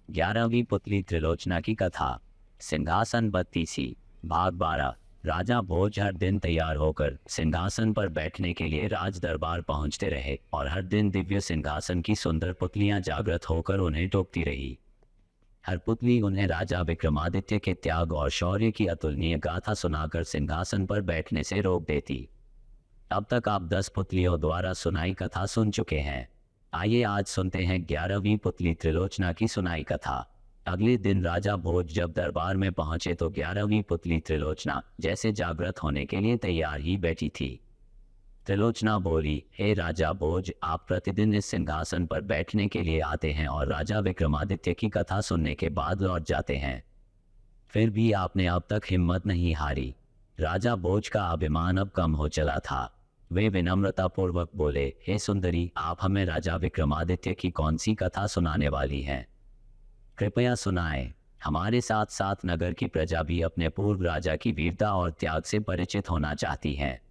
11वीं पुतली त्रिलोचना की कथा। सिंहासन बत्तीसी। भाग 12। राजा भोज हर दिन तैयार होकर सिंहासन पर बैठने के लिए राज दरबार पहुंचते रहे और हर दिन दिव्य सिंहासन की सुंदर पुतलियां जागृत होकर उन्हें टोकती रही। हर पुतली उन्हें राजा विक्रमादित्य के त्याग और शौर्य की अतुलनीय गाथा सुनाकर सिंहासन पर बैठने से रोक देती। अब तक आप 10 पुतलियों द्वारा सुनाई कथा सुन चुके हैं। आइए आज सुनते हैं 11वीं पुतली त्रिलोचना की सुनाई कथा। अगले दिन राजा भोज जब दरबार में पहुंचे तो 11वीं पुतली त्रिलोचना जैसे जागृत होने के लिए तैयार ही बैठी थी। त्रिलोचना बोली, हे राजा भोज, आप प्रतिदिन इस सिंहासन पर बैठने के लिए आते हैं और राजा विक्रमादित्य की कथा सुनने के बाद लौट जाते हैं, फिर भी आपने अब तक हिम्मत नहीं हारी। राजा भोज का अभिमान अब कम हो चला था। वे विनम्रतापूर्वक बोले, हे सुंदरी, आप हमें राजा विक्रमादित्य की कौन सी कथा सुनाने वाली हैं? कृपया सुनाएं। हमारे साथ साथ नगर की प्रजा भी अपने पूर्व राजा की वीरता और त्याग से परिचित होना चाहती है।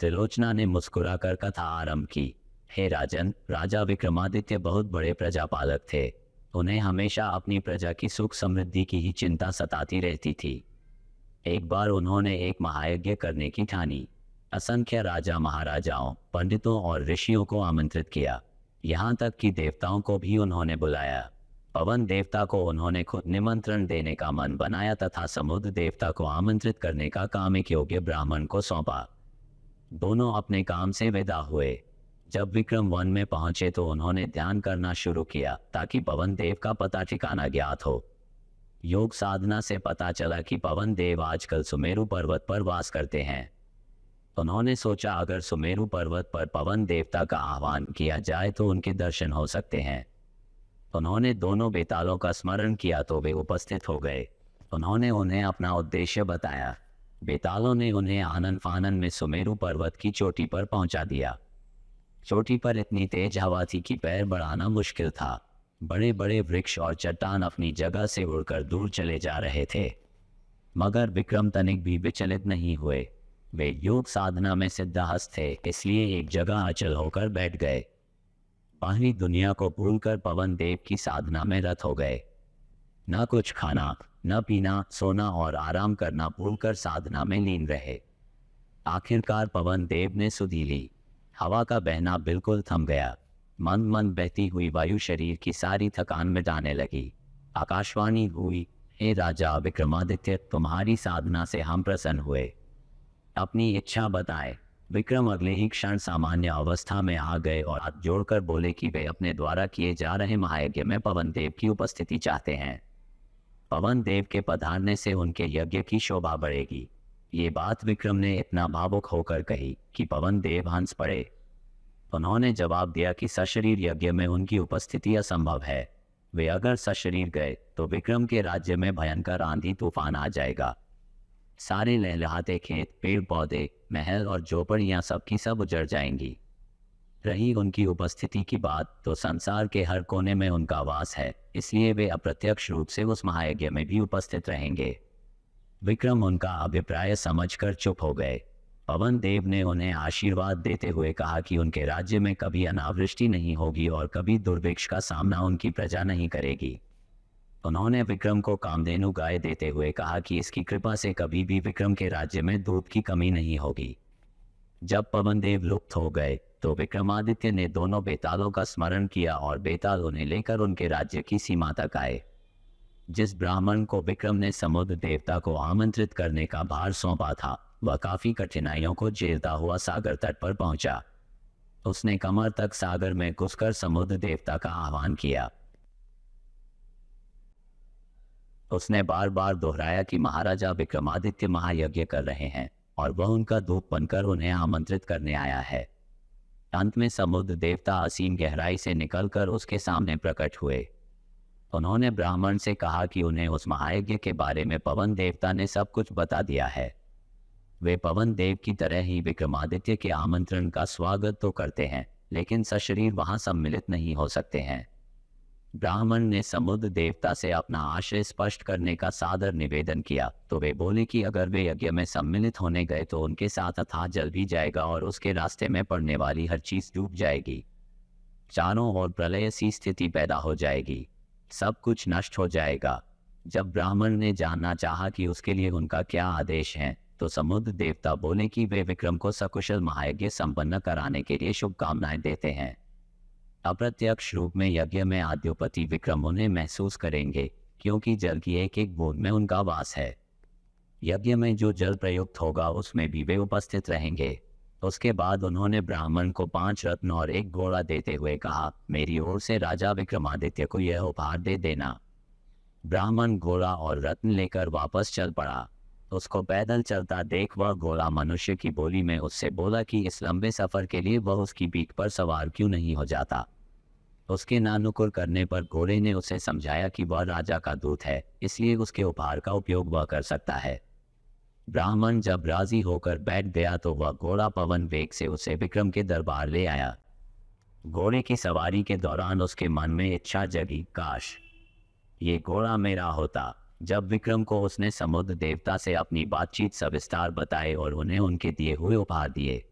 त्रिलोचना ने मुस्कुराकर कथा आरंभ की। हे राजन, राजा विक्रमादित्य बहुत बड़े प्रजापालक थे। उन्हें हमेशा अपनी प्रजा की सुख समृद्धि की ही चिंता सताती रहती थी। एक बार उन्होंने एक महायज्ञ करने की ठानी। असंख्य राजा महाराजाओं, पंडितों और ऋषियों को आमंत्रित किया। यहाँ तक कि देवताओं को भी उन्होंने बुलाया। पवन देवता को उन्होंने खुद निमंत्रण देने का मन बनाया तथा समुद्र देवता को आमंत्रित करने का काम एक योग्य ब्राह्मण को सौंपा। दोनों अपने काम से विदा हुए। जब विक्रम वन में पहुंचे तो उन्होंने ध्यान करना शुरू किया ताकि पवन देव का पता ठिकाना ज्ञात हो। योग साधना से पता चला कि पवन देव आजकल सुमेरु पर्वत पर वास करते हैं। उन्होंने सोचा अगर सुमेरु पर्वत पर पवन देवता का आह्वान किया जाए तो उनके दर्शन हो सकते हैं। उन्होंने दोनों बेतालों का स्मरण किया तो वे उपस्थित हो गए। उन्होंने उन्हें अपना उद्देश्य बताया। बेतालों ने उन्हें आनन फानन में सुमेरु पर्वत की चोटी पर पहुंचा दिया। चोटी पर इतनी तेज हवा थी कि पैर बढ़ाना मुश्किल था। बड़े बड़े वृक्ष और चट्टान अपनी जगह से उड़कर दूर चले जा रहे थे, मगर विक्रम तनिक भी विचलित नहीं हुए। वे योग साधना में सिद्धहस्त थे, इसलिए एक जगह अचल होकर बैठ गए। बाहरी दुनिया को भूलकर पवन देव की साधना में रत हो गए। न कुछ खाना, न पीना, सोना और आराम करना भूलकर साधना में लीन रहे। आखिरकार पवन देव ने सुधि ली। हवा का बहना बिल्कुल थम गया। मंद मंद बहती हुई वायु शरीर की सारी थकान मिटाने लगी। आकाशवाणी हुई, हे राजा विक्रमादित्य, तुम्हारी साधना से हम प्रसन्न हुए। अपनी इच्छा बताए। विक्रम अगले ही क्षण सामान्य अवस्था में आ गए और हाथ जोड़कर बोले कि वे अपने द्वारा किए जा रहे महायज्ञ में पवन देव की उपस्थिति चाहते हैं। पवन देव के पधारने से उनके यज्ञ की शोभा बढ़ेगी। ये बात विक्रम ने इतना भावुक होकर कही कि पवन देव हंस पड़े। उन्होंने जवाब दिया कि सशरीर यज्ञ में उनकी उपस्थिति असंभव है। वे अगर सशरीर गए तो विक्रम के राज्य में भयंकर आंधी तूफान आ जाएगा। सारे लहलहाते खेत, पेड़ पौधे, महल और झोपड़ियां सबकी सब उजड़ जाएंगी। रही उनकी उपस्थिति की बात, तो संसार के हर कोने में उनका वास है, इसलिए वे अप्रत्यक्ष रूप से उस महायज्ञ में भी उपस्थित रहेंगे। विक्रम उनका अभिप्राय समझकर चुप हो गए। पवन देव ने उन्हें आशीर्वाद देते हुए कहा कि उनके राज्य में कभी अनावृष्टि नहीं होगी और कभी दुर्भिक्ष का सामना उनकी प्रजा नहीं करेगी। उन्होंने विक्रम को कामधेनु गाय देते हुए कहा कि इसकी कृपा से कभी भी विक्रम के राज्य में दूध की कमी नहीं होगी। जब पवन देव लुप्त हो गए तो विक्रमादित्य ने दोनों बेतालों का स्मरण किया और बेताल उन्हें लेकर उनके राज्य की सीमा तक आए। जिस ब्राह्मण को विक्रम ने समुद्र देवता को आमंत्रित करने का भार सौंपा था, वह काफी कठिनाइयों को झेलता हुआ सागर तट पर पहुंचा। उसने कमर तक सागर में घुसकर समुद्र देवता का आह्वान किया। उसने बार बार दोहराया कि महाराजा विक्रमादित्य महायज्ञ कर रहे हैं और वह उनका दूत बनकर उन्हें आमंत्रित करने आया है। अंत में समुद्र देवता असीम गहराई से निकलकर उसके सामने प्रकट हुए। उन्होंने ब्राह्मण से कहा कि उन्हें उस महायज्ञ के बारे में पवन देवता ने सब कुछ बता दिया है। वे पवन देव की तरह ही विक्रमादित्य के आमंत्रण का स्वागत तो करते हैं, लेकिन सशरीर वहां सम्मिलित नहीं हो सकते हैं। ब्राह्मण ने समुद्र देवता से अपना आशय स्पष्ट करने का सादर निवेदन किया तो वे बोले कि अगर वे यज्ञ में सम्मिलित होने गए तो उनके साथ अथाह जल भी जाएगा और उसके रास्ते में पड़ने वाली हर चीज डूब जाएगी। चारों ओर प्रलय सी स्थिति पैदा हो जाएगी। सब कुछ नष्ट हो जाएगा। जब ब्राह्मण ने जानना चाहा कि उसके लिए उनका क्या आदेश है, तो समुद्र देवता बोले कि वे विक्रम को सकुशल महायज्ञ संपन्न कराने के लिए शुभकामनाएं देते हैं। अप्रत्यक्ष रूप में यज्ञ में आद्योपति विक्रम उन्हें महसूस करेंगे, क्योंकि जल की एक एक बूंद में उनका वास है। यज्ञ में जो जल प्रयुक्त होगा उसमें भी वे उपस्थित रहेंगे। उसके बाद उन्होंने ब्राह्मण को 5 रत्न और 1 घोड़ा देते हुए कहा, मेरी ओर से राजा विक्रमादित्य को यह उपहार दे देना। ब्राह्मण घोड़ा और रत्न लेकर वापस चल पड़ा। उसको पैदल चलता देख वह घोड़ा मनुष्य की बोली में उससे बोला कि इस लंबे सफर के लिए वह उसकी पीठ पर सवार क्यों नहीं हो जाता। उसके नानुकुर करने पर घोड़े ने उसे समझाया कि वह राजा का दूत है, इसलिए उसके उपहार का उपयोग वह कर सकता है। ब्राह्मण जब राजी होकर बैठ गया तो वह घोड़ा पवन वेग से उसे विक्रम के दरबार ले आया। घोड़े की सवारी के दौरान उसके मन में इच्छा जगी, काश ये घोड़ा मेरा होता। जब विक्रम को उसने समुद्र देवता से अपनी बातचीत सविस्तार बताए और उन्हें उनके दिए हुए उपहार दिए,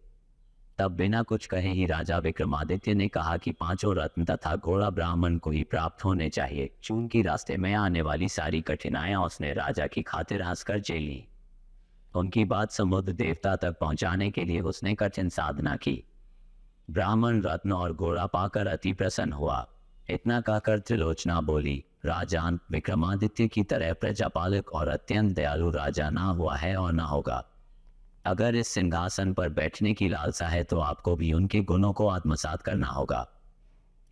तब बिना कुछ कहे ही राजा विक्रमादित्य ने कहा कि 5 रत्न तथा घोड़ा ब्राह्मण को ही प्राप्त होने चाहिए। चूंकि रास्ते में आने वाली सारी कठिनाइयां उसने राजा की खातिर हंसकर झेली। उनकी बात समुद्र देवता तक पहुंचाने के लिए उसने कठिन साधना की। ब्राह्मण रत्न और घोड़ा पाकर अति प्रसन्न हुआ। इतना कहकर त्रिलोचना बोली, राजान, विक्रमादित्य की तरह प्रजापालक और अत्यंत दयालु राजा ना हुआ है और ना होगा। अगर इस सिंहासन पर बैठने की लालसा है तो आपको भी उनके गुणों को आत्मसात करना होगा।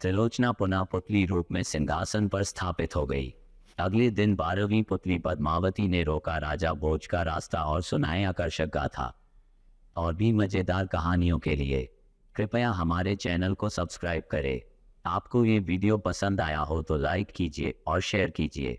त्रिलोचना पुनः पुतली रूप में सिंहासन पर स्थापित हो गई। अगले दिन 12वीं पुत्री पद्मावती ने रोका राजा भोज का रास्ता और सुनाए आकर्षक गाथा। और भी मजेदार कहानियों के लिए कृपया हमारे चैनल को सब्सक्राइब करें। आपको ये वीडियो पसंद आया हो तो लाइक कीजिए और शेयर कीजिए।